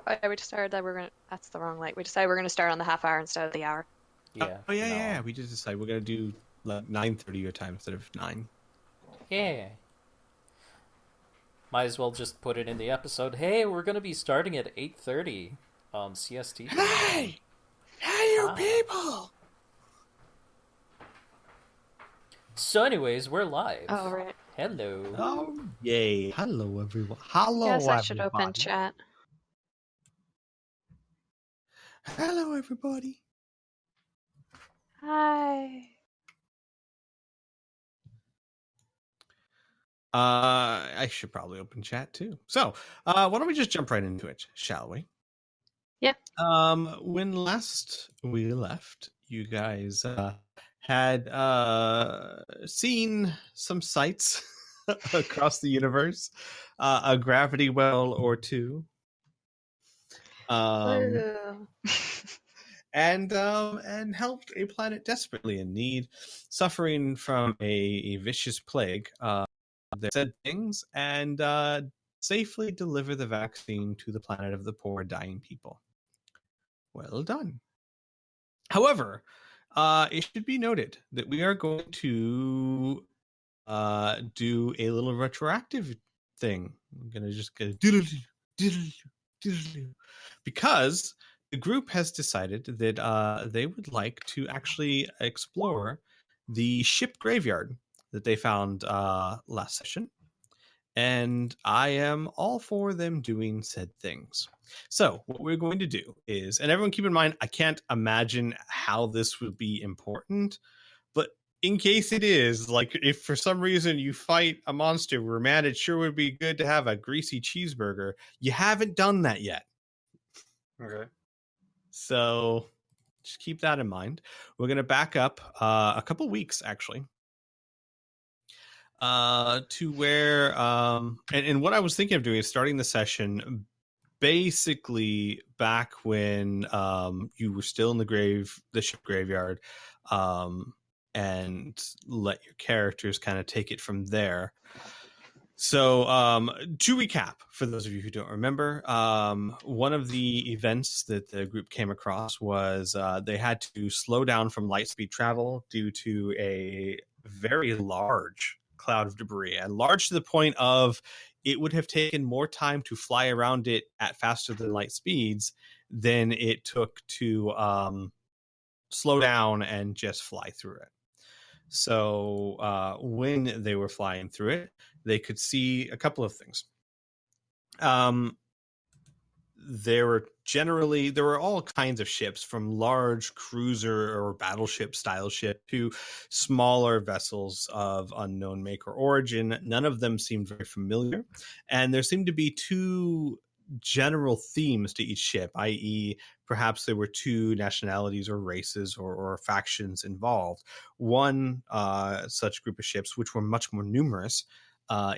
Oh, yeah, we decided that we're gonna. That's the wrong light. We decided we're gonna start on the half hour instead of the hour. Yeah, Oh yeah, no. yeah. We just decided we're gonna do like 9:30 your time instead of 9. Yeah. Might as well just put it in the episode. Hey, we're gonna be starting at 8:30 CST tomorrow. Hey, hey, you Ah. people! So, anyways, we're live. Oh, right. Hello. Oh yay! Hello everyone. I guess Hello I should open everybody. chat. Hello everybody. Hi. I should probably open chat too. So, why don't we just jump right into it, shall we? Yeah. When last we left, you guys had seen some sights across the universe, a gravity well or two, um, Woo. and helped a planet desperately in need, suffering from a vicious plague. That said things and safely deliver the vaccine to the planet of the poor dying people. Well done. However, it should be noted that we are going to do a little retroactive thing. I'm gonna just go because the group has decided that they would like to actually explore the ship graveyard that they found last session, and I am all for them doing said things. So, what we're going to do is, and everyone keep in mind, I can't imagine how this would be important, but in case it is, like if for some reason you fight a monster where, man, it sure would be good to have a greasy cheeseburger, you haven't done that yet. Okay. So, just keep that in mind. We're going to back up a couple weeks, actually, to where and what I was thinking of doing is starting the session basically back when you were still in the ship graveyard, and let your characters kind of take it from there. So, to recap, for those of you who don't remember, one of the events that the group came across was they had to slow down from light speed travel due to a very large cloud of debris, and large to the point of it would have taken more time to fly around it at faster than light speeds than it took to slow down and just fly through it. So when they were flying through it, they could see a couple of things. There were all kinds of ships, from large cruiser or battleship style ship to smaller vessels of unknown make or origin. None of them seemed very familiar, and there seemed to be two general themes to each ship, i.e., perhaps there were two nationalities or races or factions involved. One such group of ships, which were much more numerous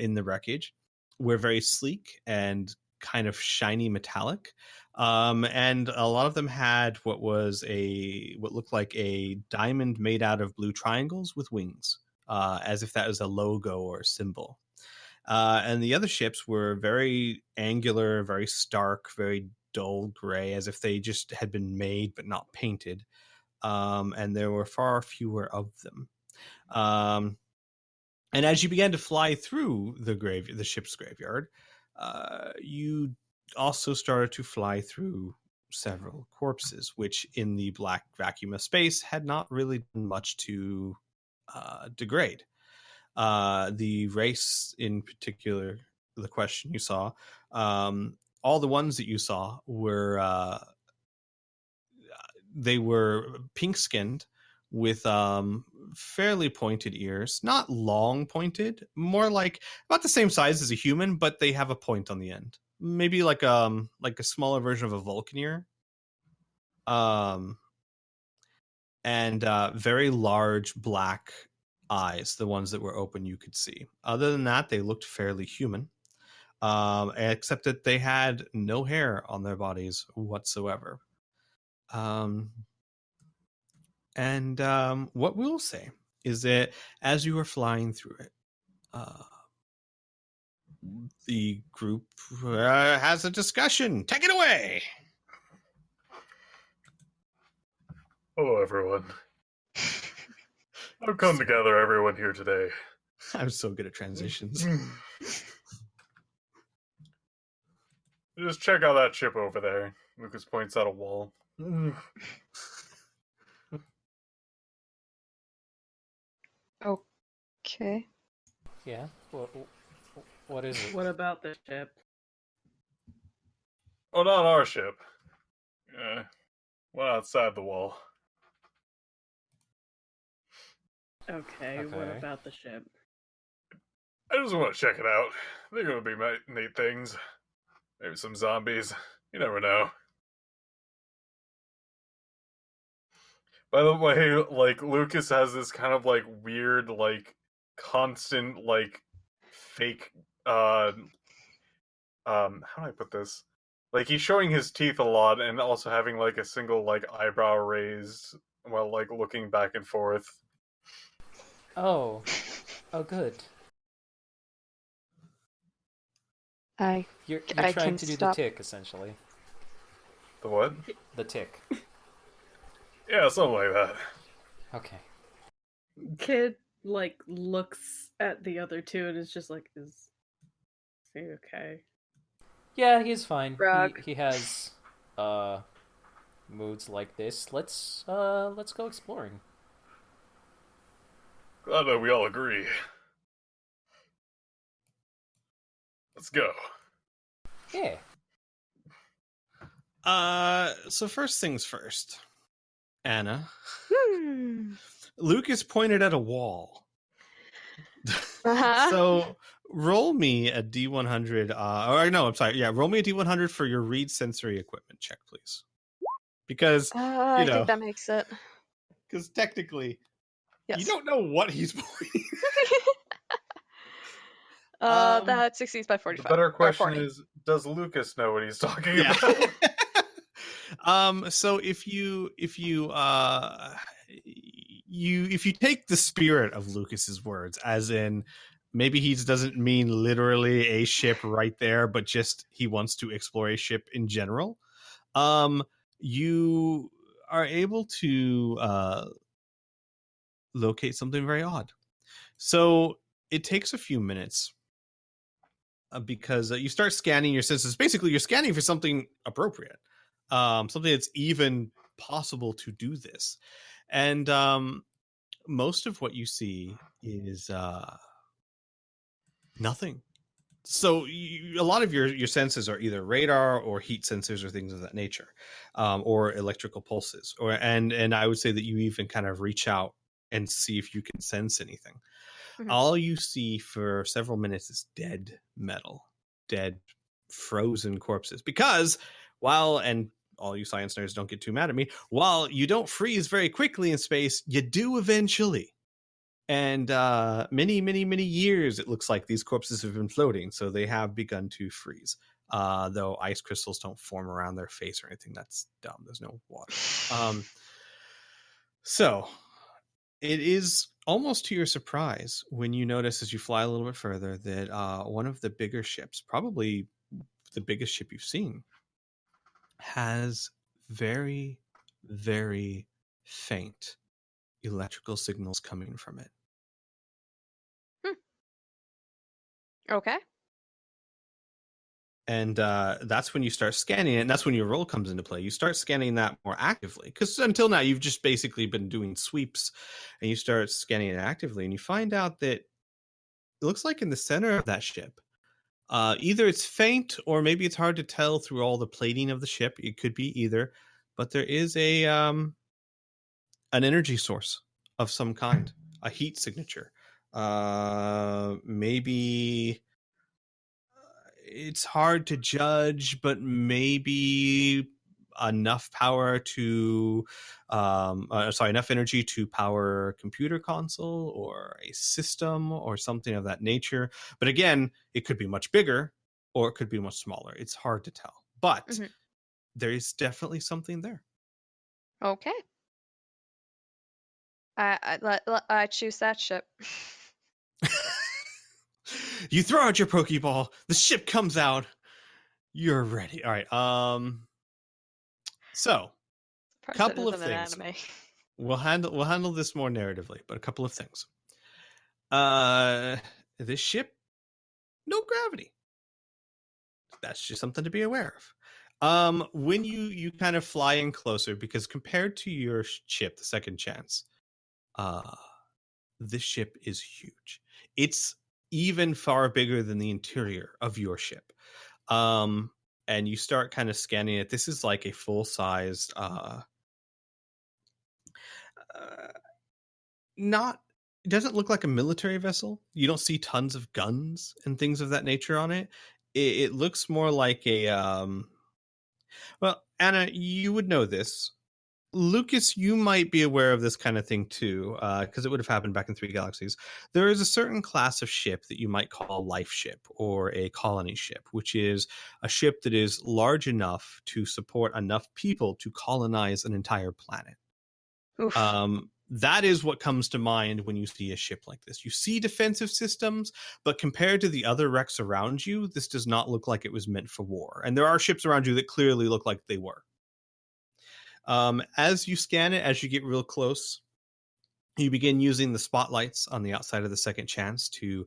in the wreckage, were very sleek and kind of shiny metallic, and a lot of them had what looked like a diamond made out of blue triangles with wings, as if that was a logo or a symbol. And the other ships were very angular, very stark, very dull gray, as if they just had been made but not painted. And there were far fewer of them. And as you began to fly through the ship's graveyard, you also started to fly through several corpses, which in the black vacuum of space had not really done much to degrade. The race in particular, the question you saw, all the ones that you saw were they were pink skinned with fairly pointed ears, not long pointed, more like about the same size as a human, but they have a point on the end, maybe like a smaller version of a Vulcan ear. um and very large black eyes, the ones that were open you could see. Other than that, they looked fairly human, except that they had no hair on their bodies whatsoever. um And what we'll say is that as you were flying through it, uh, the group has a discussion. Take it away. Hello, everyone. I've come to gather everyone here today. I'm so good at transitions. Just check out that ship over there. Lucas points out a wall. Okay. Yeah. What is it? What about the ship? Oh, not our ship. One outside the wall. Okay, what Okay. about the ship? I just want to check it out. They're gonna be neat things. Maybe some zombies. You never know. By the way, like, Lucas has this kind of, like, weird, like, constant, like, fake, how do I put this? Like, he's showing his teeth a lot and also having, like, a single, like, eyebrow raised while, like, looking back and forth. Oh. Oh, good. I You're I trying can to do stop. the tick, essentially. The what? The tick. Yeah, something like that. Okay. Kid, like, looks at the other two and is just like, is he okay? Yeah, he's fine. Rug. He has moods like this. Let's go exploring. Glad that we all agree. Let's go. Yeah. So first things first, Anna. Hmm. Lucas pointed at a wall. Uh-huh. So roll me a D100. Or no, I'm sorry. Yeah, roll me a D100 for your read sensory equipment check, please. Because I think that makes it. because technically Yes. you don't know what he's pointing. That succeeds by The 45. better or question 40. is, does Lucas know what he's talking Yeah. about? So if you take the spirit of Lucas's words, as in maybe he doesn't mean literally a ship right there, but just he wants to explore a ship in general, you are able to locate something very odd. So it takes a few minutes because you start scanning your senses. Basically, you're scanning for something appropriate, something that's even possible to do this. And most of what you see is nothing. So a lot of your senses are either radar or heat sensors or things of that nature, or electrical pulses. And I would say that you even kind of reach out and see if you can sense anything. Mhm. All you see for several minutes is dead metal, dead frozen corpses. Because and all you science nerds don't get too mad at me, while you don't freeze very quickly in space, you do eventually. And many years it looks like these corpses have been floating, so they have begun to freeze. Though ice crystals don't form around their face or anything. That's dumb. There's no water. So it is almost to your surprise when you notice as you fly a little bit further that one of the bigger ships, probably the biggest ship you've seen, has very, very faint electrical signals coming from it. Okay. And that's when you start scanning it, and that's when your role comes into play. You start scanning that more actively, because until now you've just basically been doing sweeps, and you start scanning it actively, and you find out that it looks like in the center of that ship, either it's faint or maybe it's hard to tell through all the plating of the ship. It could be either, but there is an energy source of some kind, a heat signature, maybe it's hard to judge, but maybe enough power to enough energy to power a computer console or a system or something of that nature. But again, it could be much bigger or it could be much smaller. It's hard to tell, but Mhm. there is definitely something there. Okay. I choose that ship. You throw out your Pokeball. The ship comes out. You're ready. All right. So Part that couple of isn't an things. anime. We'll handle this more narratively, but a couple of things. This ship, no gravity. That's just something to be aware of. When you kind of fly in closer, because compared to your ship, the Second Chance, this ship is huge. It's even far bigger than the interior of your ship. And you start kind of scanning it. This is like a full-sized, not. It doesn't look like a military vessel. You don't see tons of guns and things of that nature on it. It looks more like a. Well, Anna, you would know this. Lucas, you might be aware of this kind of thing too, because it would have happened back in Three Galaxies. There is a certain class of ship that you might call a life ship or a colony ship, which is a ship that is large enough to support enough people to colonize an entire planet. Oof. That is what comes to mind when you see a ship like this. You see defensive systems, but compared to the other wrecks around you, this does not look like it was meant for war. And there are ships around you that clearly look like they were. As you scan it, as you get real close, you begin using the spotlights on the outside of the Second Chance to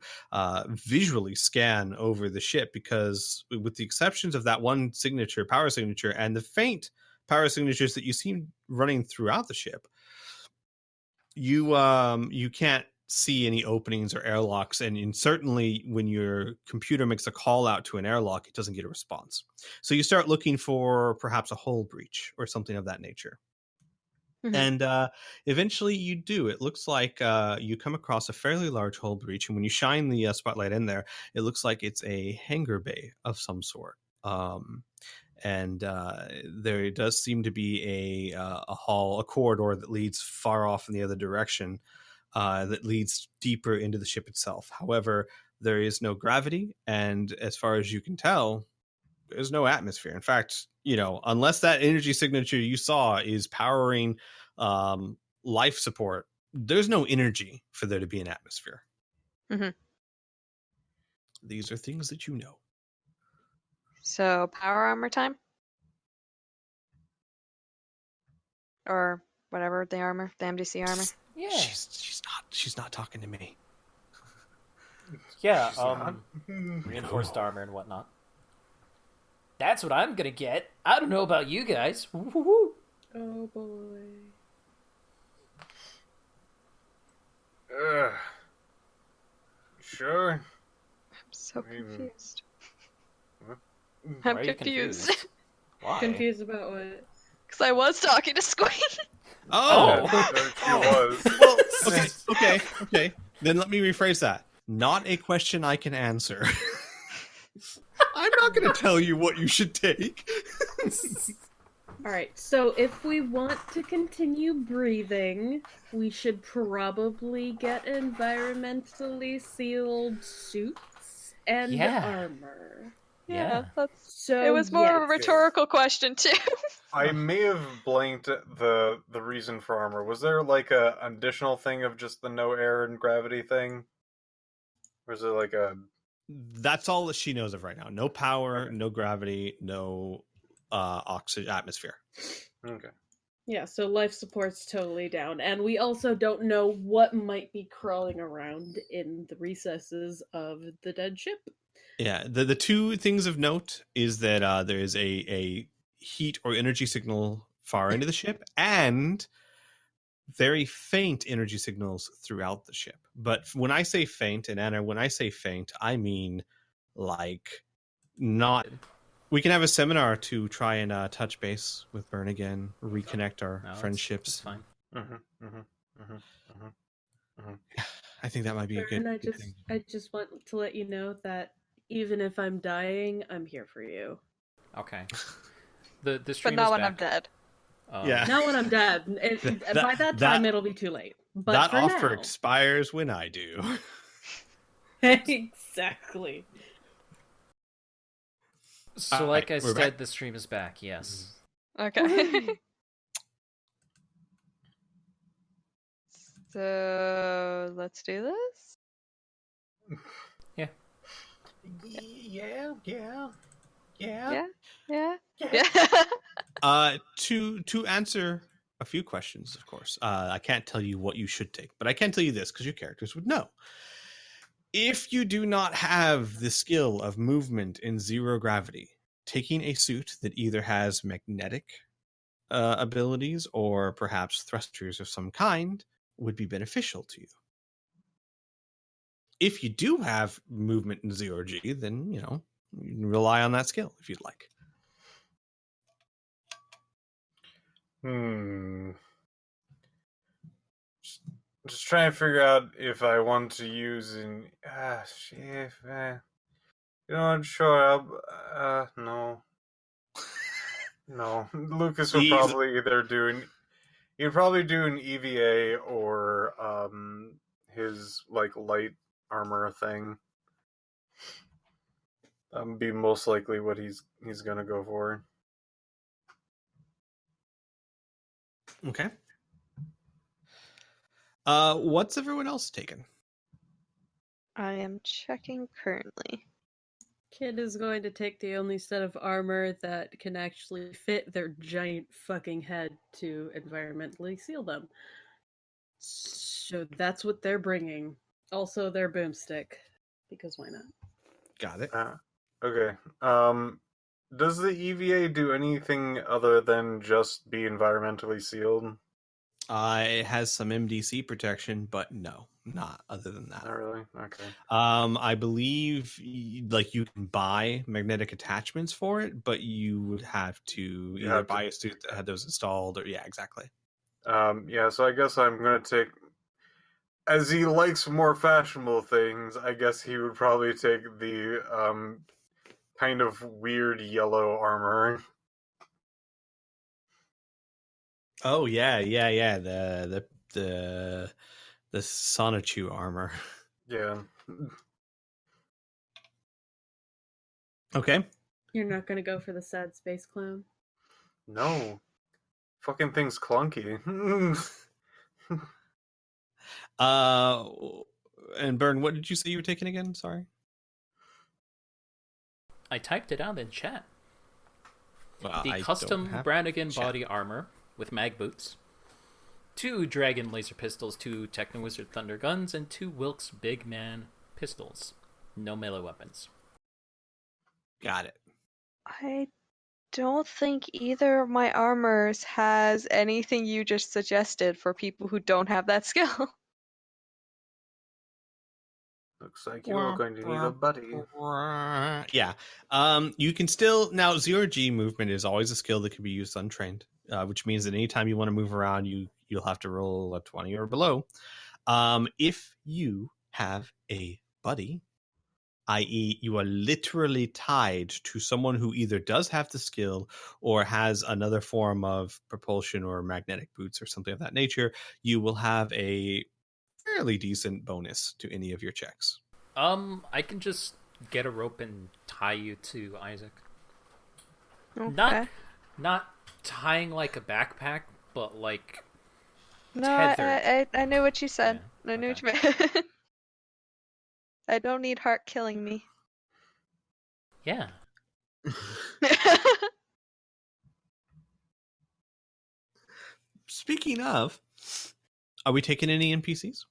visually scan over the ship, because with the exceptions of that one signature, power signature, and the faint power signatures that you see running throughout the ship, you can't see any openings or airlocks, and certainly when your computer makes a call out to an airlock, it doesn't get a response. So you start looking for perhaps a hull breach or something of that nature. Mhm. And eventually you do. It looks like you come across a fairly large hull breach, and when you shine the spotlight in there, it looks like it's a hangar bay of some sort. And there does seem to be a hall, a corridor that leads far off in the other direction, that leads deeper into the ship itself. However, there is no gravity, and as far as you can tell, there's no atmosphere. In fact, unless that energy signature you saw is powering life support, there's no energy for there to be an atmosphere. Mhm. These are things that you know. So power armor time, or whatever the armor, the MDC armor. Yeah. She's not talking to me. Yeah, She's not. reinforced armor and whatnot. That's what I'm gonna get. I don't know about you guys. Woo-hoo-hoo. Oh boy. Sure. I'm so I mean, confused. What? Why I'm are you confused Why? Confused about what? because I was talking to Squee. Oh. She was. Well, okay. Then let me rephrase that. Not a question I can answer. I'm not going to tell you what you should take. Alright, so if we want to continue breathing, we should probably get environmentally sealed suits and Yeah. armor. Yeah. That's. So It was more of a yes. rhetorical question too. I may have blanked the reason for armor. Was there like an additional thing of just the no air and gravity thing? Or is it like a That's all that she knows of right now. No power, Okay. no gravity, no oxygen atmosphere. okay? Yeah, so life support's totally down. And we also don't know what might be crawling around in the recesses of the dead ship. Yeah, the two things of note is that there is a heat or energy signal far into the ship, and very faint energy signals throughout the ship. But when I say faint, and Anna, when I say faint, I mean like not. We can have a seminar to try and touch base with Burn again, reconnect our No, friendships. It's fine. I think that might be a good. And I just want to let you know that even if I'm dying, I'm here for you. Okay. The But stream not is when back. I'm dead. Yeah. Not when I'm dead. By that time, it'll be too late. But that for offer now, expires when I do. exactly. So, like I Alright, we're said, back. the stream is back. Yes. Okay. So let's do this. Yeah. Yeah, yeah, yeah, Yeah, yeah, yeah. yeah. To answer a few questions, of course, I can't tell you what you should take, but I can tell you this because your characters would know. If you do not have the skill of movement in zero gravity, taking a suit that either has magnetic abilities or perhaps thrusters of some kind would be beneficial to you. If you do have movement in zero G, then you can rely on that skill if you'd like. Hmm. Just trying to figure out if I want to use an. Shit, man. You know what? Sure. No. No. Lucas would Please. probably either do an. He'd probably do an EVA or his like light armor thing. Be most likely what he's gonna go for. Okay. What's everyone else taken? I am checking currently. Kid is going to take the only set of armor that can actually fit their giant fucking head to environmentally seal them. So that's what they're bringing. Also, their boomstick, because why not? Got it. Okay. Does the EVA do anything other than just be environmentally sealed? It has some MDC protection, but no, not other than that. Not really. Okay. I believe like you can buy magnetic attachments for it, but you would have to either have to- buy a suit that had those installed, or yeah, exactly. Yeah. So I guess I'm gonna take. As he likes more fashionable things, I guess he would probably take the kind of weird yellow armor. Oh yeah, yeah, yeah. The Sonichu armor. Yeah. Okay. You're not gonna go for the sad space clown? No. Fucking thing's clunky. Uh, and Bern, what did you say you were taking again? Sorry. I typed it out in chat. Well, The I don't custom have Brannigan chat. body armor with mag boots, 2 Dragon laser pistols, 2 Techno Wizard thunder guns, and 2 Wilkes Big Man pistols. No melee weapons. Got it. I don't think either of my armors has anything you just suggested for people who don't have that skill. Looks like you are going to need a buddy. Yeah. You can still now zero G movement is always a skill that can be used untrained, which means that anytime you want to move around, you'll have to roll a 20 or below. If you have a buddy, i.e., you are literally tied to someone who either does have the skill or has another form of propulsion or magnetic boots or something of that nature, you will have a fairly decent bonus to any of your checks. I can just get a rope and tie you to Isaac. Okay. Not tying like a backpack, but like No, tethered. I knew what you said. Yeah, I knew okay. what you meant. I don't need heart killing me. Yeah. Speaking of, are we taking any NPCs?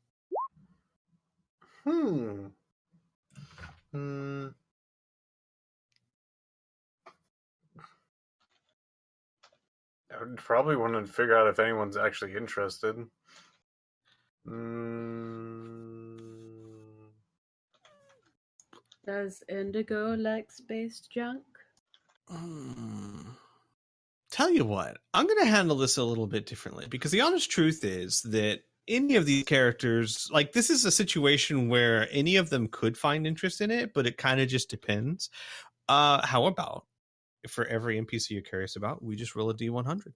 Hmm. I would probably want to figure out if anyone's actually interested. Does Indigo like space junk? Tell you what, I'm going to handle this a little bit differently because the honest truth is that any of these characters, like this is a situation where any of them could find interest in it, but it kind of just depends. How about for every NPC you're curious about, we just roll a D100?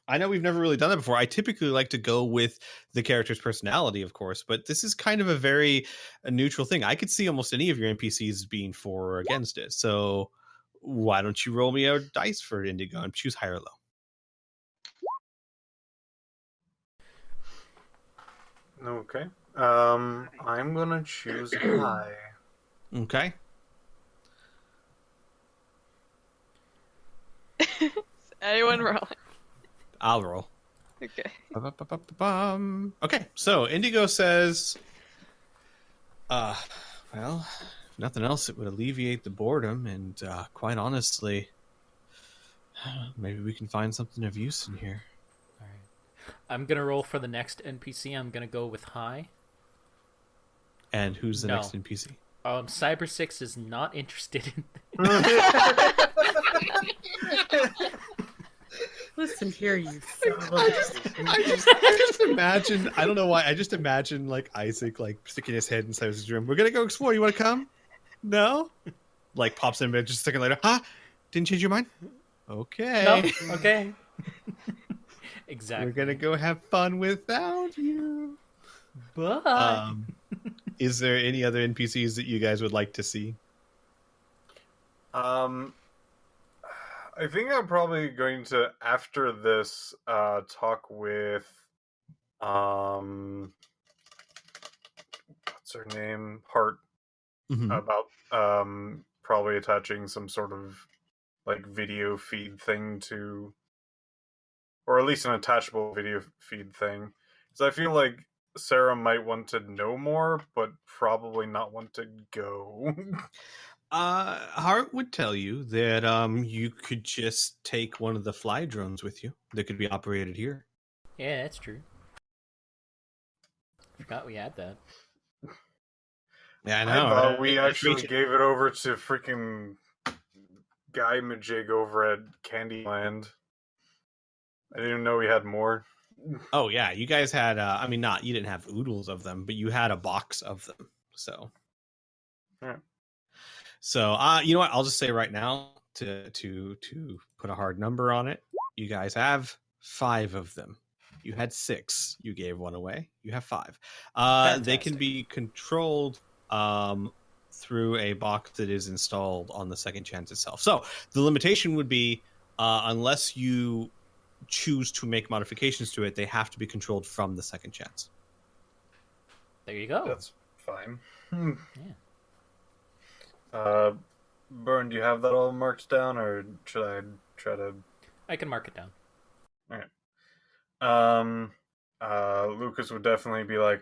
I know we've never really done that before. I typically like to go with the character's personality, of course, but this is kind of a neutral thing. I could see almost any of your NPCs being for or against it. So why don't you roll me a dice for Indigo and choose high or low? Okay. I'm gonna choose high. Okay. Is anyone rolling? I'll roll. Okay. Okay, so Indigo says, well, if nothing else, it would alleviate the boredom, and quite honestly, maybe we can find something of use in here. All right. I'm gonna roll for the next NPC. I'm gonna go with high. And who's the No. next NPC? Cyber 6 is not interested in. Listen here, you. I just imagine. I don't know why. I just imagine like Isaac like sticking his head inside his room. We're gonna go explore. You want to come? No. Like pops in bed just a second later. Huh? Didn't change your mind? Okay. No. Okay. Exactly. We're gonna go have fun without you. But Is there any other NPCs that you guys would like to see? I think I'm probably going to, after this, talk with, what's her name? Hart, about, probably attaching some sort of, like, video feed thing to, or at least an attachable video feed thing. Because I feel like Sarah might want to know more, but probably not want to go. Hart would tell you that you could just take one of the fly drones with you that could be operated here. yeah, that's true. Forgot we had that. Yeah, I I know. thought we It's actually reaching- gave it over to freaking Guy Majig over at Candyland. I didn't know we had more. Oh yeah, you guys had. I mean, you didn't have oodles of them, but you had a box of them. So, Yeah. So, you know what? I'll just say right now to put a hard number on it. You guys have 5 of them. You had 6. You gave one away. You have 5. They can Fantastic. be controlled through a box that is installed on the second chance itself. So the limitation would be unless you choose to make modifications to it, they have to be controlled from the second chance. There you go. That's fine. Yeah. Burn, do you have that all marked down, or should I try to? I can mark it down. Lucas would definitely be like,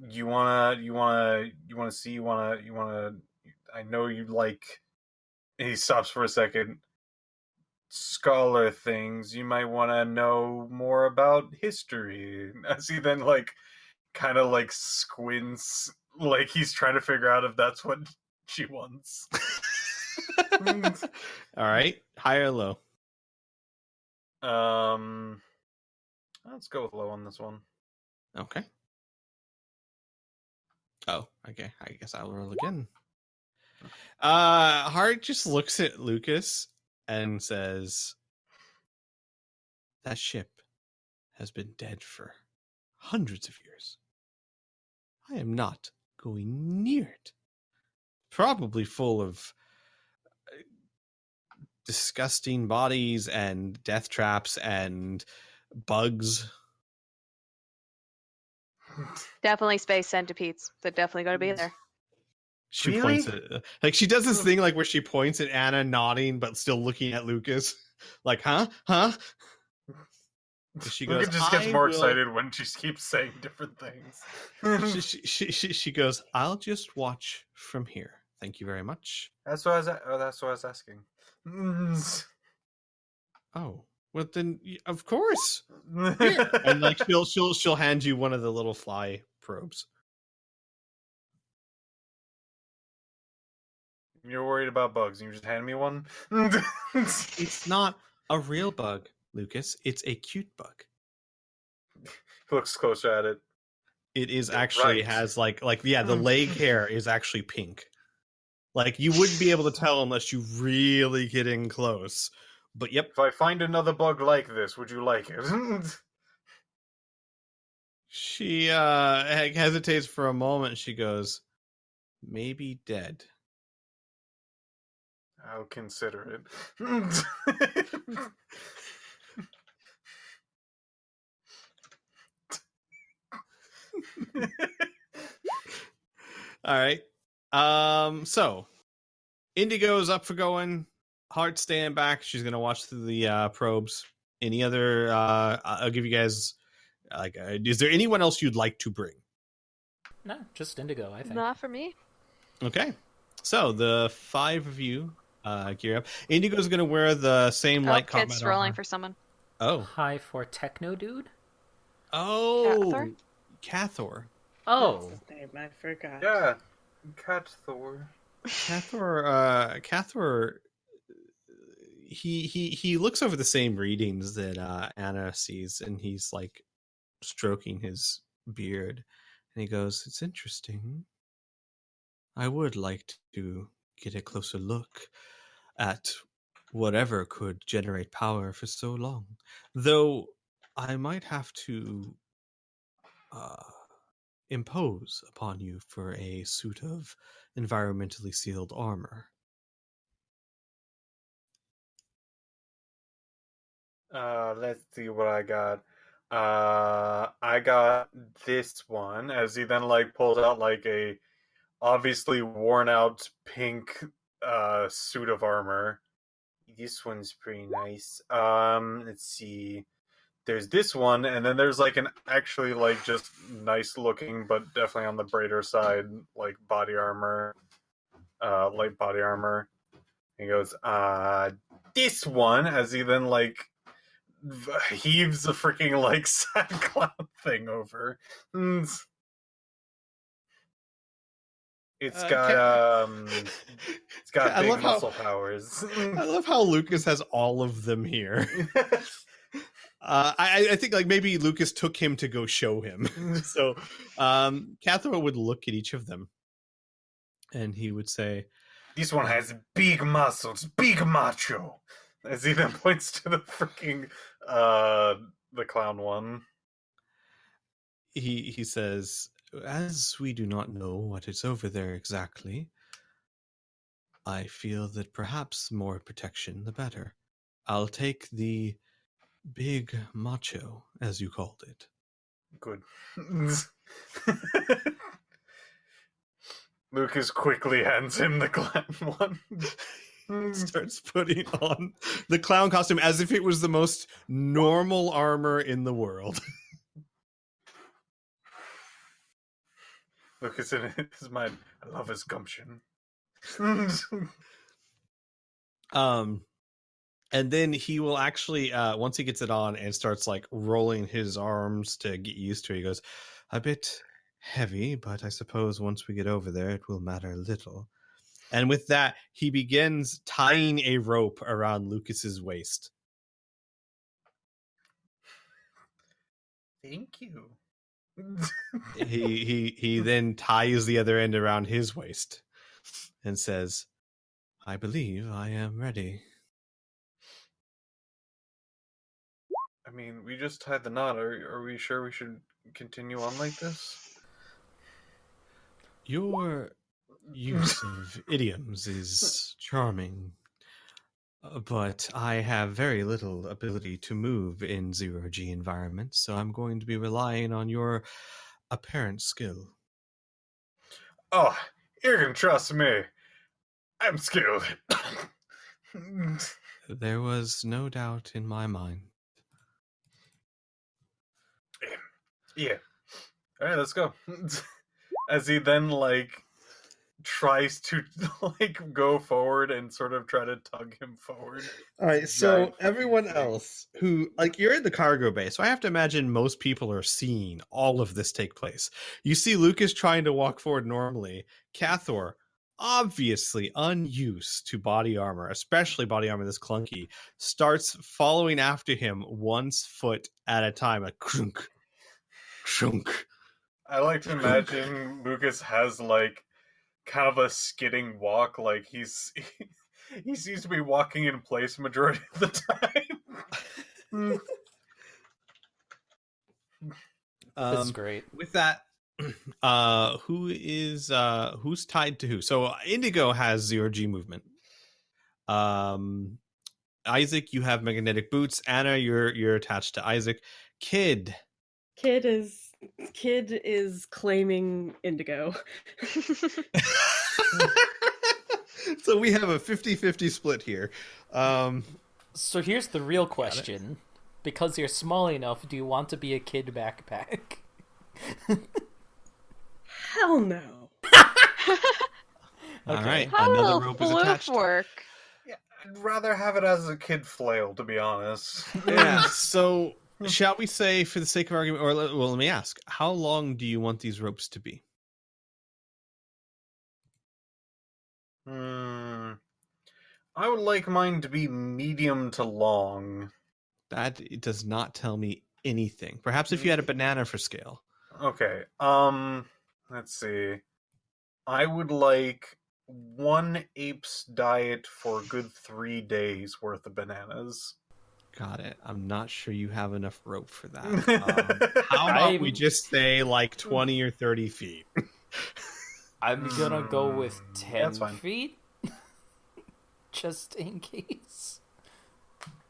you wanna see, I know you like. He stops for a second. Scholar things. You might want to know more about history. As he then kind of squints, like he's trying to figure out if that's what she wants. All right, high or low? Let's go with low on this one. Okay. Oh, okay. I guess I'll roll again. Hart just looks at Lucas and says, "That ship has been dead for hundreds of years. I am not going near it. Probably full of disgusting bodies and death traps and bugs." Definitely space centipedes. They're definitely going to be there. She Really? points at she does this thing like where she points at Anna, nodding but still looking at Lucas, like, huh? And she goes, Lucas just gets "I more will-" excited when she keeps saying different things. she goes, "I'll just watch from here. Thank you very much." That's what I was asking. Oh, well then, of course. Here. And like she'll hand you one of the little fly probes. You're worried about bugs, and you just hand me one. It's not a real bug, Lucas. It's a cute bug. Looks closer at it. It is actually Right. has the leg hair is actually pink. Like you wouldn't be able to tell unless you really get in close. But yep, If I find another bug like this, would you like it? she hesitates for a moment. She goes, "Maybe dead." I'll consider it. All right. So Indigo's up for going. Heart staying back. She's gonna watch through the probes. Any other? I'll give you guys. Is there anyone else you'd like to bring? No, just Indigo, I think. Not for me. Okay. So the 5 of you gear up. Indigo's gonna wear the same light combat Kid's rolling armor. for someone. Oh. Hi for Techno Dude? Oh. Cathor. Oh. That's his name, I forgot. Yeah, Cat Thor. Cathor. He looks over the same readings that Anna sees, and he's like stroking his beard, and he goes, "It's interesting. I would like to get a closer look at whatever could generate power for so long, though I might have to impose upon you for a suit of environmentally sealed armor." Let's see what I got. I got this one, as he then like pulls out like a obviously worn out pink suit of armor. This one's pretty nice. Let's see. There's this one, and then there's like an actually like just nice looking, but definitely on the brighter side, like body armor, light body armor. He goes, this one, as he then like heaves a freaking like sad clown thing over. It's got big muscle powers. I love how Lucas has all of them here. I think like maybe Lucas took him to go show him. So Cathro would look at each of them, and he would say, "This one has big muscles, big macho." As he then points to the freaking the clown one. He says, "As we do not know what is over there exactly, I feel that perhaps more protection the better. I'll take the big macho, as you called it." Good. Lucas quickly hands him the clown one. Starts putting on the clown costume as if it was the most normal armor in the world. Lucas in his mind, I love his gumption. And then he will actually once he gets it on and starts like rolling his arms to get used to it, he goes, "A bit heavy, but I suppose once we get over there it will matter little." And with that, he begins tying a rope around Lucas's waist. Thank you. He then ties the other end around his waist and says, "I believe I am ready." I mean, we just tied the knot. Are we sure we should continue on like this? Your use of idioms is charming, but I have very little ability to move in zero-G environments, so I'm going to be relying on your apparent skill. Oh, you can trust me. I'm skilled. There was no doubt in my mind. Yeah. All right, let's go. As he then like tries to like go forward and sort of try to tug him forward. All right, so Giant everyone thing. else who, like, you're in the cargo bay, so I have to imagine most people are seeing all of this take place. You see Lucas trying to walk forward normally. Cathor, obviously unused to body armor, especially body armor this clunky, starts following after him 1 foot at a time, like crunk, crunk. I like to imagine Lucas has like kind of a skidding walk, like he seems to be walking in place majority of the time. This is great. With that, who's tied to who? So Indigo has 0G movement. Isaac, you have magnetic boots. Anna, you're attached to Isaac. Kid Kid is claiming Indigo. So we have a 50-50 split here. So here's the real question. Because you're small enough, do you want to be a kid backpack? Hell no. All right, How another will rope is floof attached. work? Yeah, I'd rather have it as a kid flail, to be honest. Yeah. So shall we say, for the sake of argument, or well, let me ask: how long do you want these ropes to be? I would like mine to be medium to long. That does not tell me anything. Perhaps if you had a banana for scale. Okay. Let's see. I would like one ape's diet for a good 3 days worth of bananas. Got it. I'm not sure you have enough rope for that. How about we just say like 20 or 30 feet? I'm gonna go with Yeah, 10 that's fine. feet. Just in case.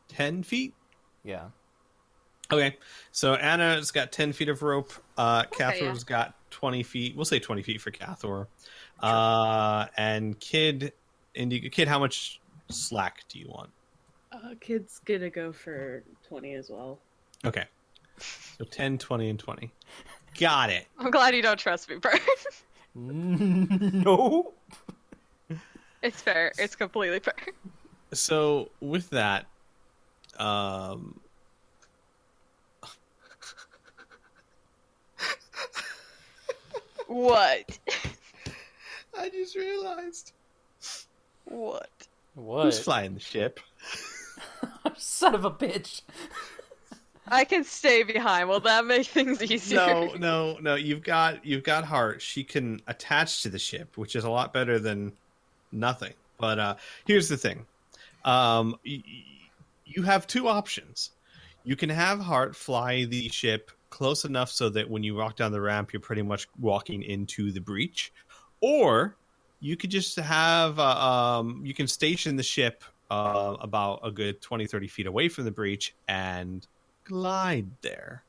10 feet? Yeah. Okay. So Anna's got 10 feet of rope. Cathor's yeah. got 20 feet. We'll say 20 feet for Cathor. And Kid, how much slack do you want? Kid's gonna go for 20 as well. Okay. So 10, 20, and 20. Got it. I'm glad you don't trust me, Bert. No. It's fair. It's completely fair. So with that, What? I just realized. What? What? Who's flying the ship? Son of a bitch. I can stay behind. Will that make things easier? No. You've got Heart. She can attach to the ship, which is a lot better than nothing. But here's the thing. You have two options. You can have Heart fly the ship close enough so that when you walk down the ramp, you're pretty much walking into the breach, or you could just have you can station the ship about a good 20, 30 feet away from the breach and glide there.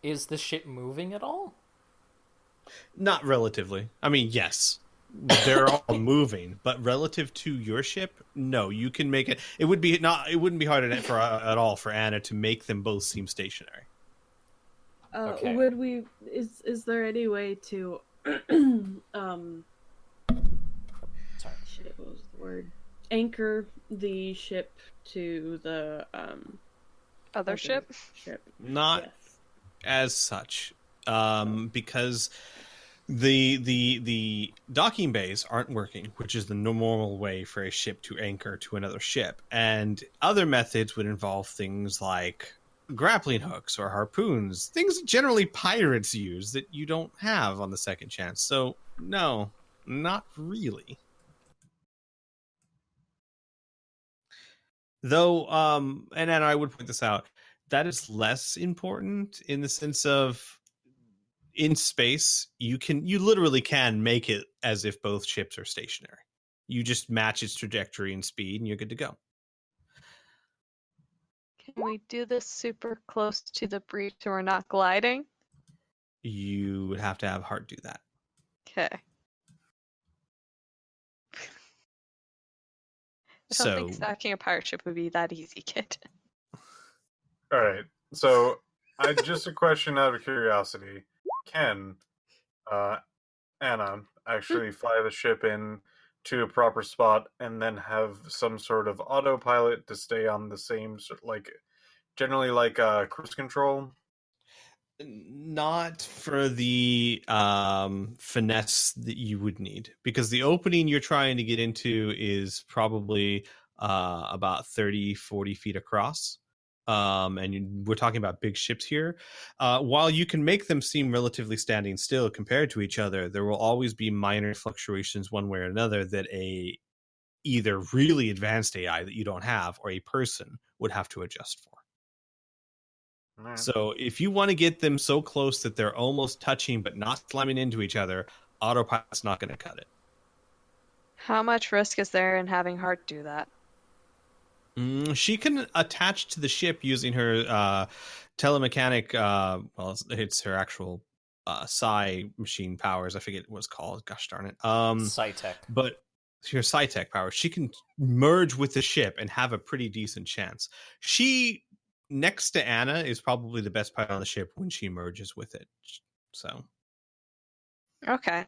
Is the ship moving at all? Not relatively. I mean, yes, they're all moving, but relative to your ship, no. You can make it. It would be not. It wouldn't be hard at all for Anna to make them both seem stationary. Okay. Would we? Is there any way to? Sorry. Shit, what was the word? Anchor the ship to the Other ship? Ship. Not Yes. as such, because the docking bays aren't working, which is the normal way for a ship to anchor to another ship, and other methods would involve things like grappling hooks or harpoons, things that generally pirates use that you don't have on the second chance. So no, not really. Though, and I would point this out, that is less important in the sense of in space, you literally can make it as if both ships are stationary. You just match its trajectory and speed, and you're good to go. Can we do this super close to the breach so we're not gliding? You would have to have Heart do that. Okay. I don't think stacking a pirate ship would be that easy, kid. All right. So, just a question out of curiosity: can Anna actually fly the ship in to a proper spot and then have some sort of autopilot to stay on the same generally like cruise control? Not for the finesse that you would need, because the opening you're trying to get into is probably about 30-40 feet across, and we're talking about big ships here. While you can make them seem relatively standing still compared to each other, there will always be minor fluctuations one way or another that a either really advanced AI that you don't have or a person would have to adjust for. Alright. So if you want to get them so close that they're almost touching but not slamming into each other, autopilot's not going to cut it. How much risk is there in having Heart do that? She can attach to the ship using her telemechanic. Well, it's her actual psi machine powers. I forget what it's called. Gosh darn it. Sci-tech. But her psi-tech powers, she can merge with the ship and have a pretty decent chance. She, next to Anna, is probably the best pilot on the ship when she merges with it. So Okay.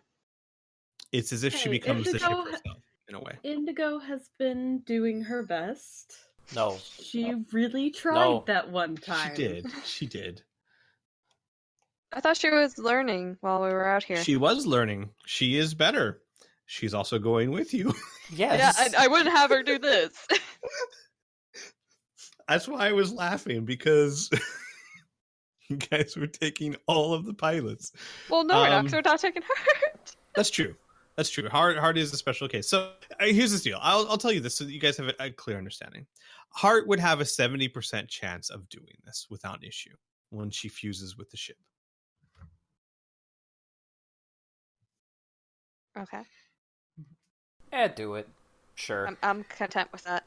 it's as if she Hey, becomes the ship Indigo- herself in a way. Indigo has been doing her best. No. She really tried No. that one time. She did. She did. I thought she was learning while we were out here. She was learning. She is better. She's also going with you. Yes. Yeah, I wouldn't have her do this. That's why I was laughing, because you guys were taking all of the pilots. Well, no, we're not, 'cause we're not taking her. That's true. That's true. Heart is a special case. So here's the deal. I'll tell you this so that you guys have a clear understanding. Heart would have a 70% chance of doing this without issue when she fuses with the ship. Okay. Do it. Sure. I'm content with that.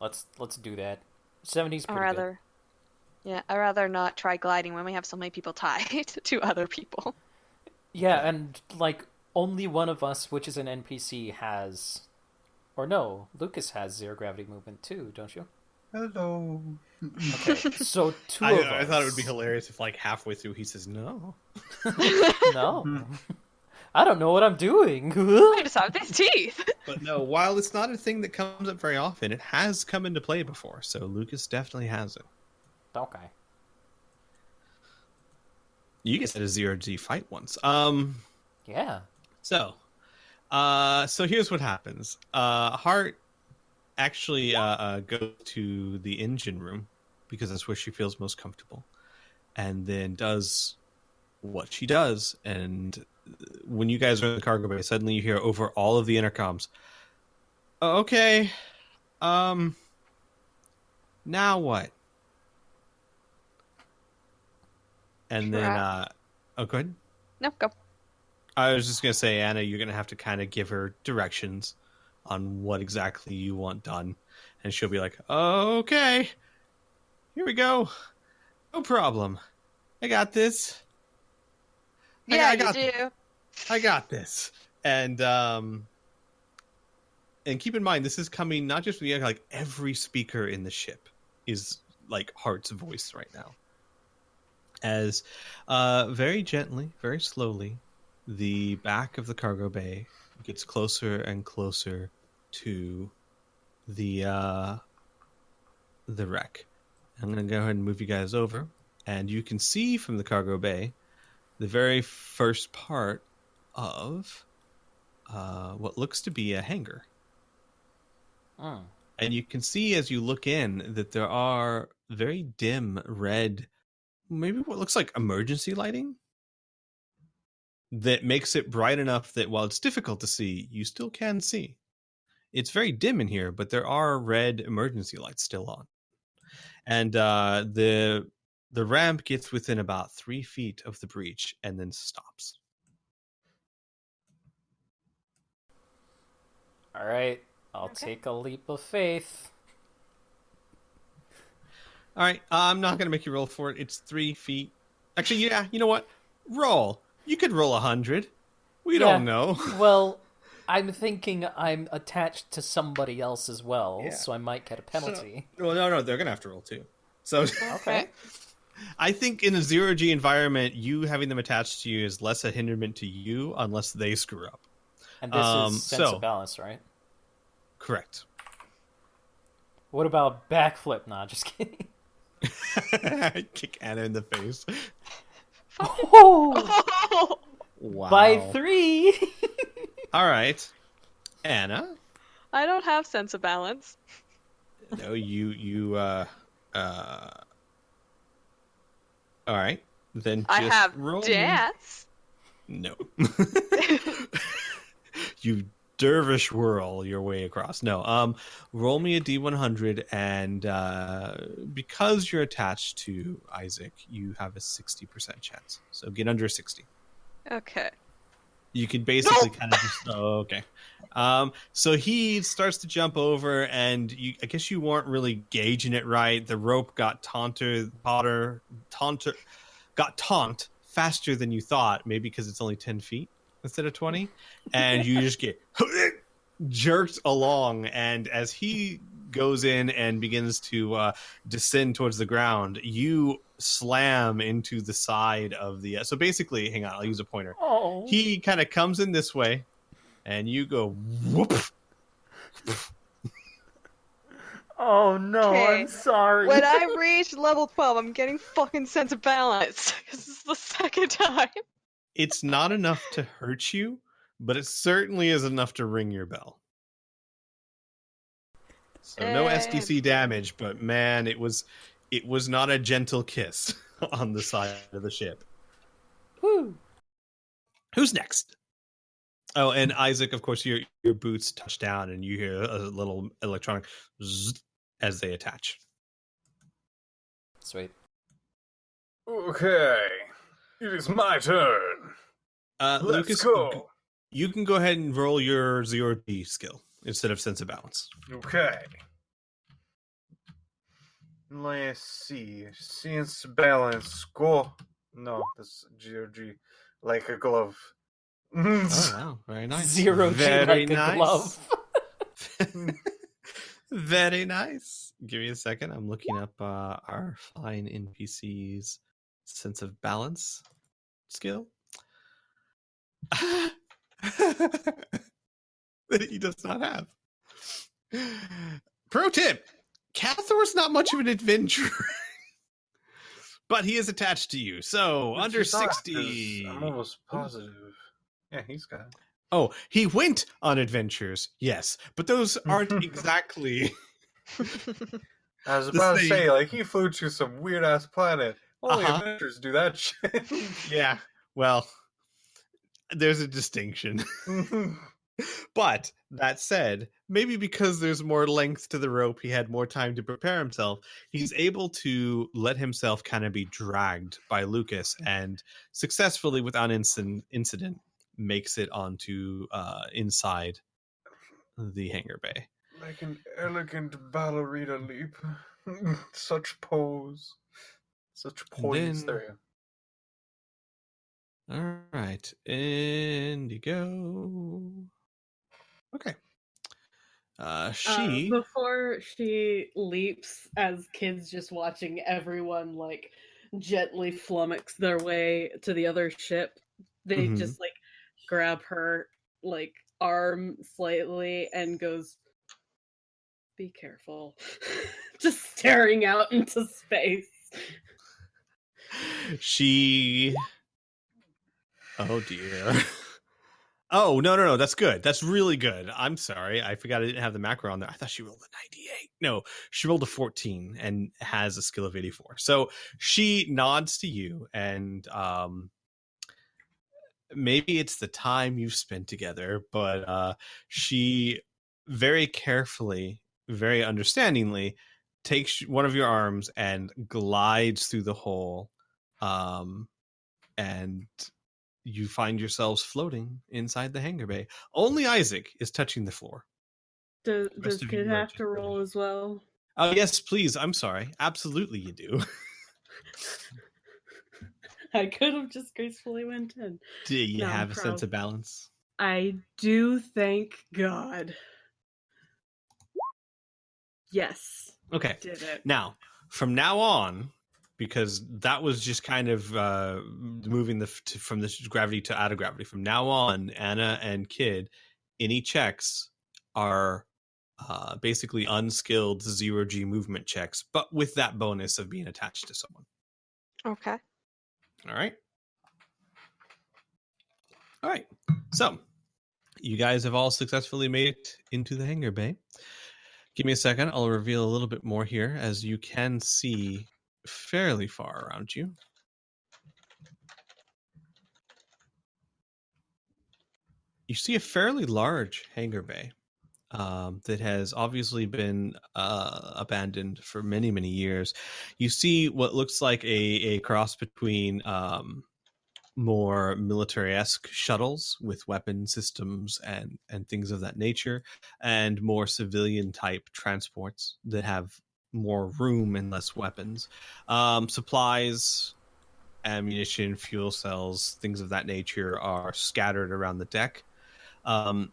Let's do that. 70's I'd pretty rather, yeah, I'd rather not try gliding when we have so many people tied to other people. good. Yeah, and like only one of us, which is an NPC, has, or no, Lucas has zero gravity movement too, don't you? Hello. Okay, so two of us. I thought it would be hilarious if, like, halfway through he says no. No, I don't know what I'm doing. I just have these teeth. But no, while it's not a thing that comes up very often, it has come into play before. So Lucas definitely has it. Okay. You guys had a 0G fight once. Yeah. So here's what happens. Hart actually goes to the engine room because that's where she feels most comfortable, and then does what she does. And when you guys are in the cargo bay, suddenly you hear over all of the intercoms, "Okay, now what?" And then, oh, go ahead. No, go. I was just going to say, Anna, you're going to have to kind of give her directions on what exactly you want done. And she'll be like, okay, here we go. No problem. I got this. Yeah, I you got do. I got this. And keep in mind, this is coming not just from the, like, every speaker in the ship is like Hart's voice right now. As very gently, very slowly, the back of the cargo bay gets closer and closer to the wreck. I'm going to go ahead and move you guys over, and you can see from the cargo bay the very first part of what looks to be a hangar. Mm. And you can see as you look in that there are very dim red, maybe what looks like emergency lighting, that makes it bright enough that while it's difficult to see, you still can see. It's very dim in here, but there are red emergency lights still on. And the ramp gets within about 3 feet of the breach and then stops. All right, I'll take a leap of faith. All right, I'm not going to make you roll for it. It's 3 feet. Actually, yeah, you know what? Roll. You could roll 100. We don't know. Well, I'm thinking I'm attached to somebody else as well, Yeah. so I might get a penalty. Well, no, they're going to have to roll too. So Okay. I think in a 0G environment, you having them attached to you is less a hindrance to you unless they screw up. And this is sense of balance, right? Correct. What about backflip? Nah, just kidding. Kick Anna in the face. Oh, Wow. by 3. All right. Anna? I don't have sense of balance. No, you all right. Then just I have roll me. dance. No. You dervish whirl your way across. No. Roll me a D100, and because you're attached to Isaac, you have a 60% chance. So get under 60. Okay. You can basically kind of just. Oh, okay. So he starts to jump over, and I guess you weren't really gauging it right. The rope got taunt faster than you thought, maybe because it's only 10 feet instead of 20, and you just get jerked along. And as he goes in and begins to descend towards the ground, you slam into the side of the. So basically, hang on, I'll use a pointer. Oh. He kind of comes in this way, and you go whoop. Oh no, Okay. I'm sorry. When I reach level 12, I'm getting fucking sense of balance. This is the second time. It's not enough to hurt you, but it certainly is enough to ring your bell. So no SDC damage, but man, it was not a gentle kiss on the side of the ship. Woo. Who's next? Oh, and Isaac, of course, your boots touch down, and you hear a little electronic zzz as they attach. Sweet. Okay, it is my turn. Let's Lucas, go. you can go ahead and roll your 0D skill instead of sense of balance. Okay. Let's see. Sense balance. Go. No, that's GOG. Like a glove. Oh wow, very nice. 0G very like nice. a glove. Very nice. Give me a second. I'm looking up our fine NPC's sense of balance skill. That he does not have. Pro tip: Cathor's not much of an adventurer, but he is attached to you. So But under you thought, 60. 'cause I'm almost positive. Yeah, he's got it. Oh, he went on adventures, yes, but those aren't exactly. I was about to same. say, like, he flew to some weird ass planet. Only adventures do that shit. Yeah, well, there's a distinction. But that said, maybe because there's more length to the rope, he had more time to prepare himself. He's able to let himself kind of be dragged by Lucas, and successfully, without incident, makes it onto inside the hangar bay. Like an elegant ballerina leap. Such pose. Such poise. Then- There you go. All right, and you go. Okay. She. Before she leaps, as kids just watching everyone like gently flummox their way to the other ship, they Mhm. just like grab her like arm slightly and goes, "Be careful," just staring out into space. She. Oh dear. Oh no! That's good. That's really good. I'm sorry. I forgot I didn't have the macro on there. I thought she rolled a 98. No, she rolled a 14 and has a skill of 84. So she nods to you, and maybe it's the time you've spent together, but she very carefully, very understandingly takes one of your arms and glides through the hole, and you find yourselves floating inside the hangar bay. Only Isaac is touching the floor. Does Rest of Kid you are have just to roll floating. as well? Oh yes, please. I'm sorry. Absolutely, you do. I could have just gracefully went in. Do you No have a sense of problem. balance? I do, thank God. Yes, Okay. did it. Now, from now on, because that was just kind of moving from this gravity to out of gravity. From now on, Anna and Kid, any checks are basically unskilled 0G movement checks, but with that bonus of being attached to someone. Okay. All right. All right. So, you guys have all successfully made it into the hangar bay. Give me a second. I'll reveal a little bit more here, as you can see fairly far around you. You see a fairly large hangar bay that has obviously been abandoned for many, many years. You see what looks like a cross between more military-esque shuttles with weapon systems and things of that nature, and more civilian-type transports that have more room and less weapons. Supplies, ammunition, fuel cells, things of that nature are scattered around the deck.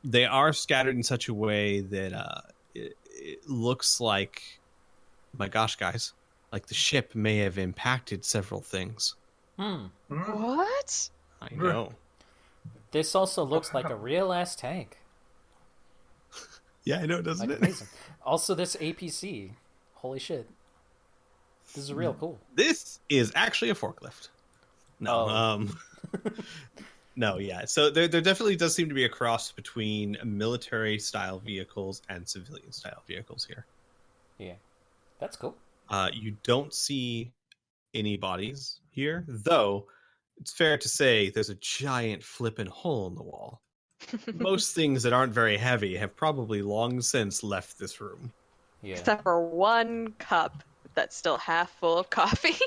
They are scattered in such a way that it looks like, my gosh, guys, like the ship may have impacted several things. What? I know. This also looks like a real ass tank. Yeah, I know, doesn't Like it? amazing. Also, this APC. Holy shit. This is real cool. This is actually a forklift. No, Oh. no, yeah. So there definitely does seem to be a cross between military style vehicles and civilian style vehicles here. Yeah. That's cool. You don't see any bodies here, though it's fair to say there's a giant flippin' hole in the wall. Most things that aren't very heavy have probably long since left this room. Yeah. Except for one cup that's still half full of coffee.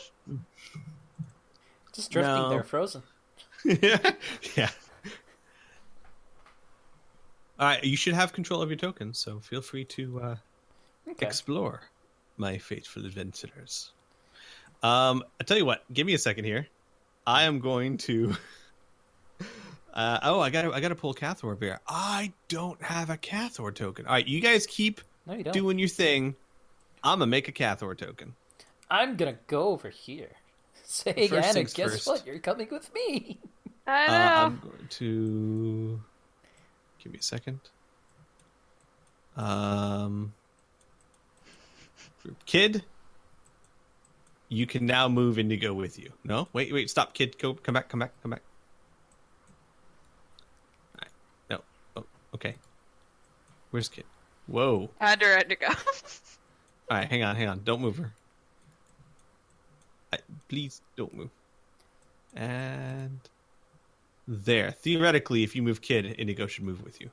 Just drifting No. there, frozen. Yeah. Yeah. You should have control of your tokens, so feel free to Okay. explore, my faithful adventurers. I tell you what, give me a second here. I am going to. I gotta pull Cathor here. I don't have a Cathor token. All right, you guys keep No, you don't. doing your thing. I'm gonna make a Cathor token. I'm gonna go over here. Say, hey, First Anna, things guess first. what? You're coming with me. I know. I'm going to give me a second. Kid, you can now move Indigo with you. No, wait, stop, Kid. Come back. All right. No. Oh, okay. Where's Kid? Whoa. Had to go. All right, hang on. Don't move her. Please don't move. And there. Theoretically, if you move Kid, Indigo should move with you.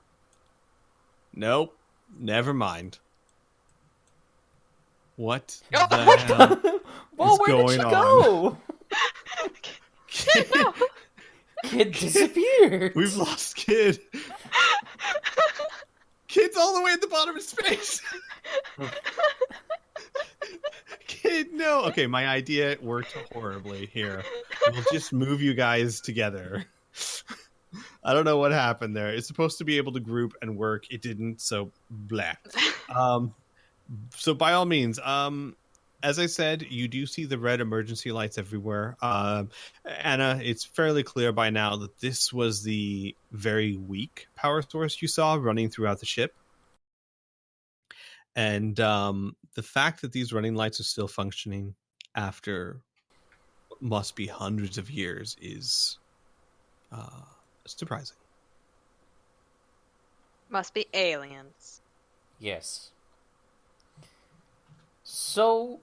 Nope. Never mind. What Oh the my hell Whoa, is where did going she on? go? Kid, No. Kid disappeared. we've lost Kid. Kid's all the way at the bottom of space. Kid, no. Okay, my idea worked horribly here. We'll just move you guys together. I don't know what happened there. It's supposed to be able to group and work. It didn't, so blah. So by all means, as I said, you do see the red emergency lights everywhere. Anna, it's fairly clear by now that this was the very weak power source you saw running throughout the ship. And the fact that these running lights are still functioning after what must be hundreds of years is surprising. Must be aliens. Yes. So,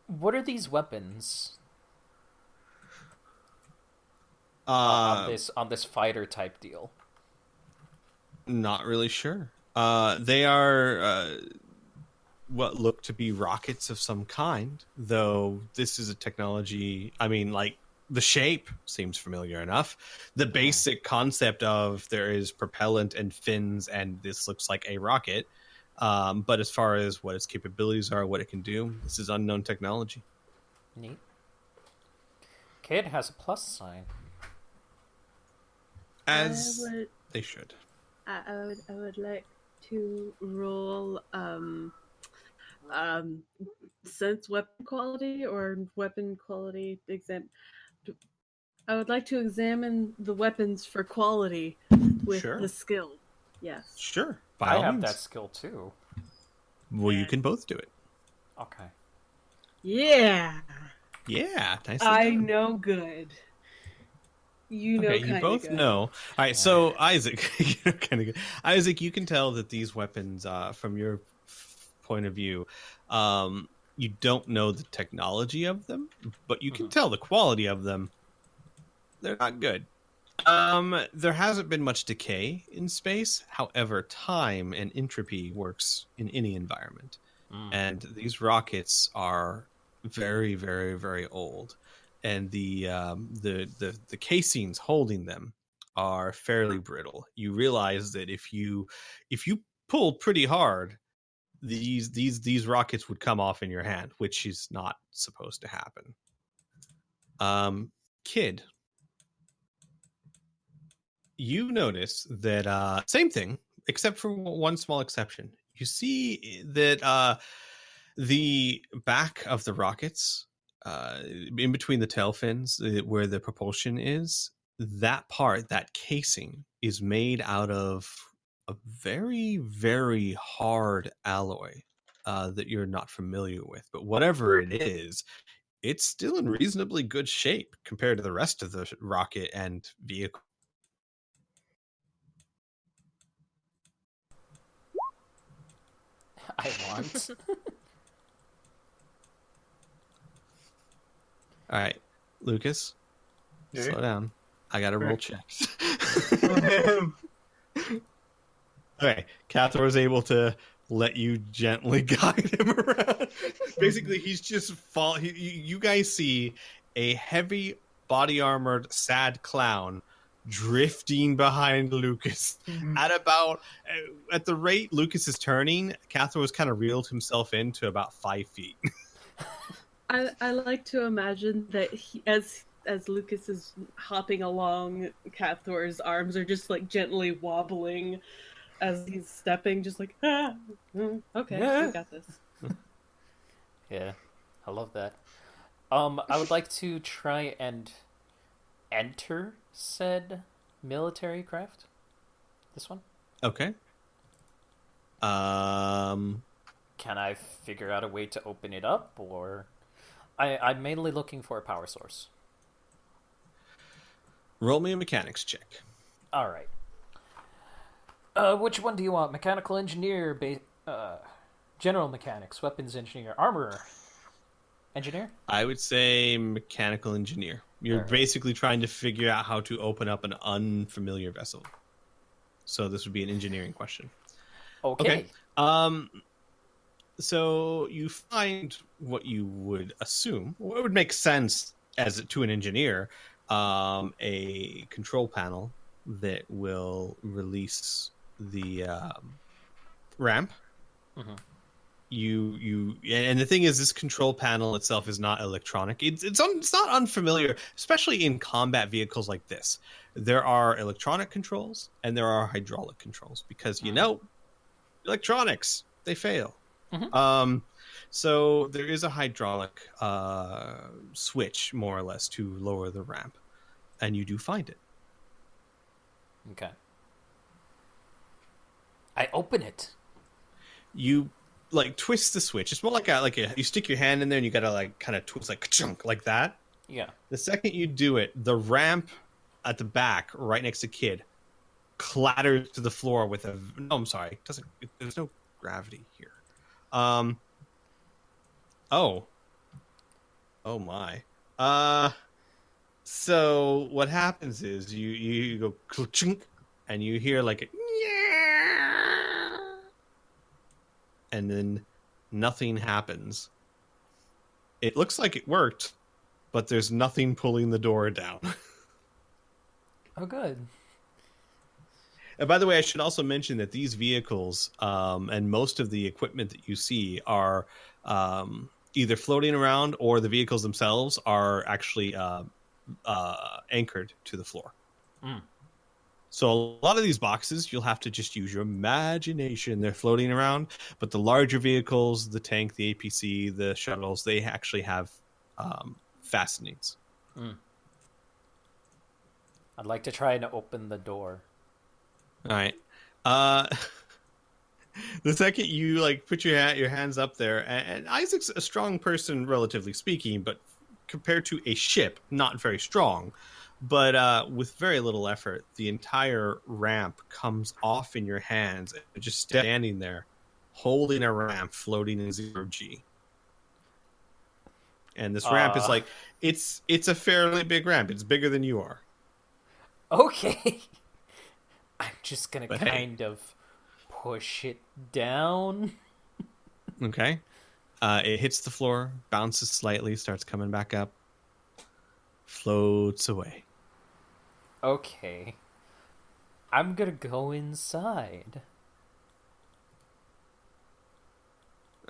what are these weapons on this fighter type deal? Not really sure. They are what look to be rockets of some kind, though this is a technology. I mean, like, the shape seems familiar enough. The basic concept of there is propellant and fins, and this looks like a rocket. But as far as what its capabilities are, what it can do, this is unknown technology. Neat. Kid has a plus sign. As they should. I would like to roll sense weapon quality or weapon quality exam. I would like to examine the weapons for quality with Sure. the skill. Yes. Sure. By I all have means. that skill too. Well, you can both do it. Okay. Yeah. Yeah. Nicely I done. know good. You know, Okay, you both good. know. All right, so Isaac, kind of good. Isaac, you can tell that these weapons, from your point of view, you don't know the technology of them, but you can tell the quality of them. They're not good. There hasn't been much decay in space. However, time and entropy works in any environment, and these rockets are very, very, very old. and the casings holding them are fairly brittle. You realize that if you pulled pretty hard, these rockets would come off in your hand, which is not supposed to happen. Kid, you notice that same thing, except for one small exception. You see that the back of the rockets, in between the tail fins, where the propulsion is, that part, that casing, is made out of a very, very hard alloy that you're not familiar with. But whatever it is, it's still in reasonably good shape compared to the rest of the rocket and vehicle. I want. All right, Lucas, slow down. I got to roll checks. Okay, Cathar was able to let you gently guide him around. Basically, he's just you guys see a heavy body armored sad clown drifting behind Lucas at the rate Lucas is turning. Cathar was kind of reeled himself into about 5 feet. I like to imagine that as Lucas is hopping along, Cathor's arms are just like gently wobbling as he's stepping, just like, okay, we got this. Yeah, I love that. I would like to try and enter said military craft. This one. Okay. Can I figure out a way to open it up, or I'm mainly looking for a power source. Roll me a mechanics check. All right. Which one do you want? Mechanical engineer, general mechanics, weapons engineer, armor engineer? I would say mechanical engineer. You're basically trying to figure out how to open up an unfamiliar vessel. So this would be an engineering question. Okay. So you find what you would assume, what would make sense to an engineer, a control panel that will release the ramp. Mm-hmm. And the thing is, this control panel itself is not electronic. It's not unfamiliar, especially in combat vehicles like this. There are electronic controls and there are hydraulic controls because electronics, they fail. Mm-hmm. So there is a hydraulic switch, more or less, to lower the ramp, and you do find it. Okay. I open it. You twist the switch. It's more like you stick your hand in there and you gotta kind of twist chunk like that. Yeah. The second you do it, the ramp at the back, right next to Kid, clatters to the floor with a. No, I'm sorry. There's no gravity here. Oh my. So what happens is you go chunk and you hear like a and then nothing happens. It looks like it worked, but there's nothing pulling the door down. Oh, good. And by the way, I should also mention that these vehicles and most of the equipment that you see are either floating around or the vehicles themselves are actually anchored to the floor. Mm. So a lot of these boxes, you'll have to just use your imagination. They're floating around, but the larger vehicles, the tank, the APC, the shuttles, they actually have fastenings. Mm. I'd like to try and open the door. All right. The second you put your hands up there, and Isaac's a strong person, relatively speaking, but compared to a ship, not very strong. But with very little effort, the entire ramp comes off in your hands, and just standing there, holding a ramp floating in 0G. And this ramp is it's a fairly big ramp. It's bigger than you are. Okay. I'm just gonna kind of push it down. Okay. It hits the floor, bounces slightly, starts coming back up. floats away. Okay. I'm gonna go inside.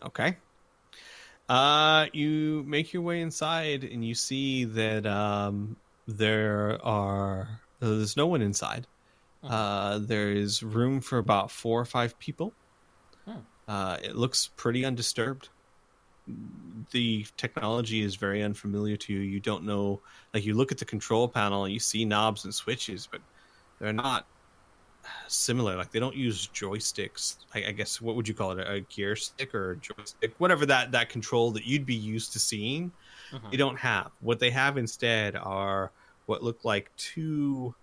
Okay. You make your way inside, and you see that there's no one inside. There is room for about 4 or 5 people. It looks pretty undisturbed. The technology is very unfamiliar to you. You don't know, like, you look at the control panel and you see knobs and switches, but they're not similar. Like, they don't use joysticks. I guess, what would you call it? A gear stick or a joystick? Whatever that control that you'd be used to seeing, they don't have. What they have instead are what look like 2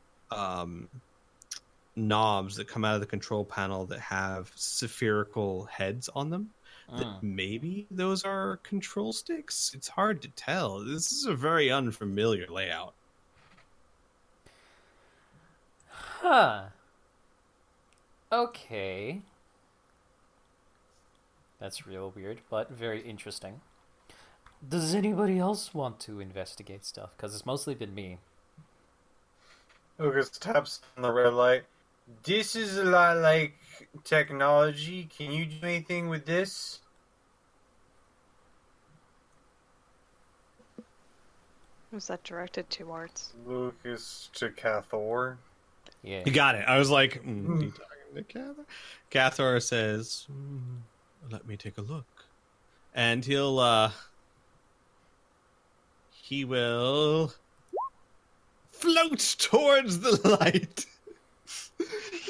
knobs that come out of the control panel that have spherical heads on them. That maybe those are control sticks. It's hard to tell. This is a very unfamiliar layout. Huh. Okay. That's real weird, but very interesting. Does anybody else want to investigate stuff? Because it's mostly been me. Lucas taps on the red light. This is a lot like technology. Can you do anything with this? Who's that directed towards? Lucas to Cathor. Yeah. You got it. I was like, are you talking to Cathor? Cathor says, let me take a look. And he will float towards the light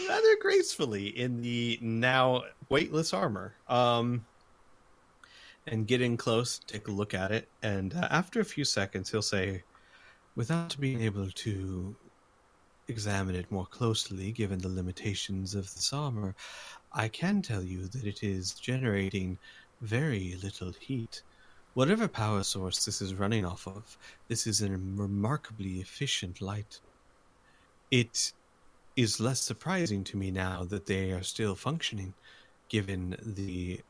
rather gracefully in the now weightless armor. And get in close, take a look at it, and after a few seconds, he'll say, without being able to examine it more closely, given the limitations of this armor, I can tell you that it is generating very little heat. Whatever power source this is running off of, this is a remarkably efficient light. It is less surprising to me now that they are still functioning, given the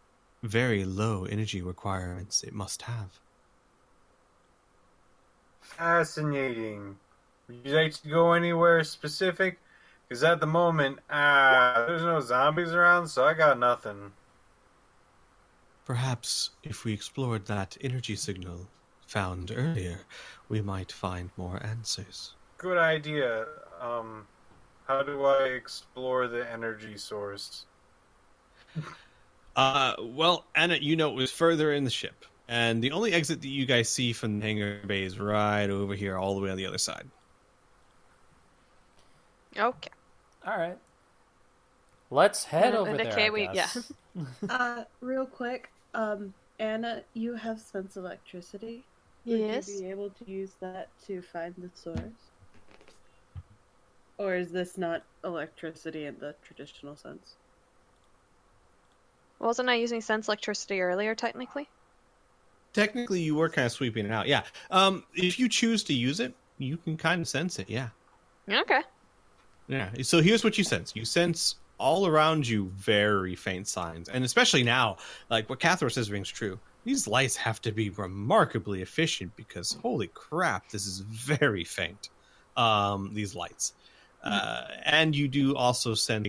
very low energy requirements it must have. Fascinating. Would you like to go anywhere specific? Because at the moment, there's no zombies around, so I got nothing. Perhaps if we explored that energy signal found earlier, we might find more answers. Good idea. How do I explore the energy source? Well, Anna, it was further in the ship. And the only exit that you guys see from the hangar bay is right over here, all the way on the other side. Okay. All right. Let's head over there, okay, I guess. Real quick, Anna, you have sense electricity. Yes. Would you be able to use that to find the source? Or is this not electricity in the traditional sense? Wasn't I using sense electricity earlier, technically? Technically, you were kind of sweeping it out, yeah. If you choose to use it, you can kind of sense it, yeah. Okay. Yeah, so here's what you sense. You sense all around you very faint signs. And especially now, like what Cathor says rings true. These lights have to be remarkably efficient because, holy crap, this is very faint, these lights. And you do also sense